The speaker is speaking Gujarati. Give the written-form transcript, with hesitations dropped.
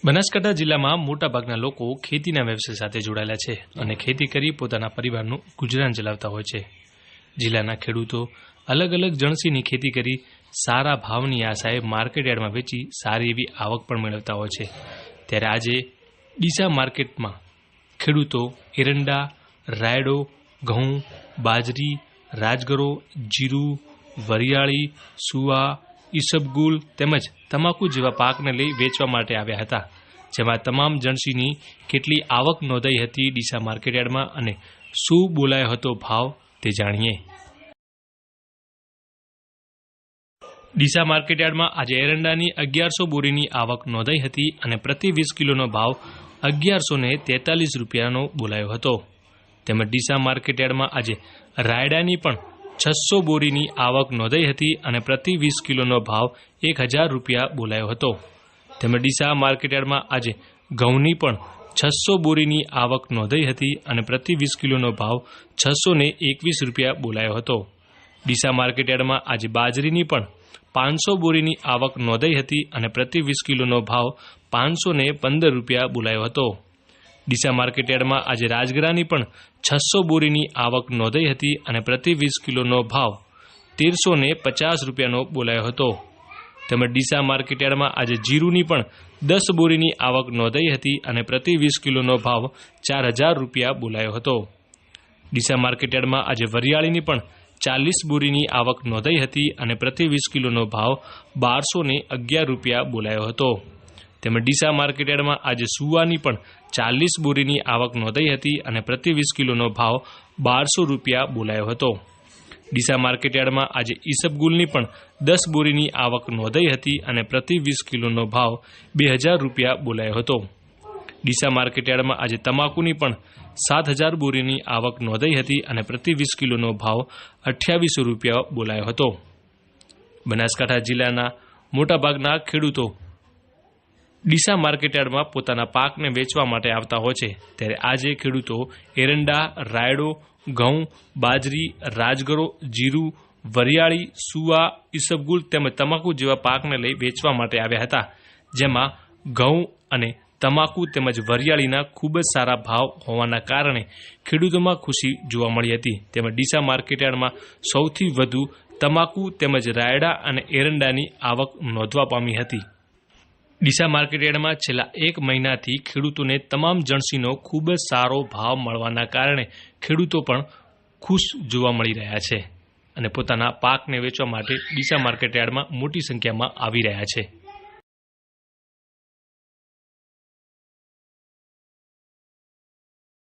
બનાસકાંઠા જિલ્લામાં મોટાભાગના લોકો ખેતીના વ્યવસાય સાથે જોડાયેલા છે અને ખેતી કરી પોતાના પરિવારનું ગુજરાન ચલાવતા હોય છે. જિલ્લાના ખેડૂતો અલગ અલગ જણસીની ખેતી કરી સારા ભાવની આશાએ માર્કેટયાર્ડમાં વેચી સારી એવી આવક પણ મેળવતા હોય છે. ત્યારે આજે ડીસા માર્કેટમાં ખેડૂતો એરંડા, રાયડો, ઘઉં, બાજરી, રાજગરો, જીરું, વરિયાળી, સુવા, ઈસબગુલ તેમજ તમાકુ જેવા પાકને લઈ વેચવા માટે આવ્યા હતા. જેમાં તમામ જણસીની કેટલી આવક નોંધાઈ હતી ડીસા માર્કેટયાર્ડમાં અને શું બોલાયો હતો ભાવ તે જાણીએ. ડીસા માર્કેટયાર્ડમાં આજે એરંડાની 1100 બોરીની આવક નોંધાઈ હતી અને પ્રતિ 20 કિલોનો ભાવ 1143 રૂપિયાનો બોલાયો હતો. તેમજ ડીસા માર્કેટયાર્ડમાં આજે રાયડાની પણ 600 બોરીની આવક નોંધાઈ હતી અને પ્રતિ 20 કિલોનો ભાવ 1000 રૂપિયા બોલાયો હતો. તેમજ ડીસા માર્કેટયાર્ડમાં આજે ઘઉંની પણ 600 બોરીની આવક નોંધાઈ હતી અને પ્રતિ 20 કિલોનો ભાવ 621 રૂપિયા બોલાયો હતો. ડીસા માર્કેટયાર્ડમાં આજે બાજરીની પણ 500 બોરીની આવક નોંધાઈ હતી અને પ્રતિ 20 કિલોનો ભાવ 515 રૂપિયા બોલાયો હતો. ડીસા માર્કેટયાર્ડમાં આજે રાજગરાની પણ 600 બોરીની આવક નોંધાઈ હતી અને પ્રતિ 20 કિલોનો ભાવ 1350 રૂપિયાનો બોલાયો હતો. તેમજ ડીસા માર્કેટયાર્ડમાં આજે જીરુની પણ 10 બોરીની આવક નોંધાઈ હતી અને પ્રતિ 20 કિલોનો ભાવ 4000 રૂપિયા બોલાયો હતો. ડીસા માર્કેટયાર્ડમાં આજે વરિયાળીની પણ 40 બોરીની આવક નોંધાઈ હતી અને પ્રતિ 20 કિલોનો ભાવ 1211 રૂપિયા બોલાયો હતો. તેમજ ડીસા માર્કેટયાર્ડમાં આજે સુવાની પણ 40 બોરીની આવક નોંધાઈ હતી અને પ્રતિ 20 કિલોનો ભાવ 1200 રૂપિયા બોલાયો હતો. ડીસા માર્કેટયાર્ડમાં આજે ઈસબગુલની પણ 10 બોરીની આવક નોંધાઈ હતી અને પ્રતિ 20 કિલોનો ભાવ 2000 રૂપિયા બોલાયો હતો. ડીસા માર્કેટયાર્ડમાં આજે તમાકુની પણ 7000 બોરીની આવક નોંધાઈ હતી અને પ્રતિ 20 કિલોનો ભાવ 2800 રૂપિયા બોલાયો હતો. બનાસકાંઠા જિલ્લાના મોટાભાગના ખેડૂતો ડીસા માર્કેટયાર્ડમાં પોતાના પાકને વેચવા માટે આવતા હોય છે. ત્યારે આજે ખેડૂતો એરંડા, રાયડો, ઘઉં, બાજરી, રાજગરો, જીરું, વરિયાળી, સુવા, ઈસબગુલ તેમજ તમાકુ જેવા પાકને લઈ વેચવા માટે આવ્યા હતા. જેમાં ઘઉં અને તમાકુ તેમજ વરિયાળીના ખૂબ જ સારા ભાવ હોવાના કારણે ખેડૂતોમાં ખુશી જોવા મળી હતી. તેમજ ડીસા માર્કેટયાર્ડમાં સૌથી વધુ તમાકુ તેમજ રાયડા અને એરંડાની આવક નોંધવા પામી હતી. ડીસા માર્કેટયાર્ડમાં છેલ્લા 1 મહિનાથી ખેડૂતોને તમામ જણસીનો ખૂબ જ સારો ભાવ મળવાના કારણે ખેડૂતો પણ ખુશ જોવા મળી રહ્યા છે અને પોતાના પાકને વેચવા માટે ડીસા માર્કેટયાર્ડમાં મોટી સંખ્યામાં આવી રહ્યા છે.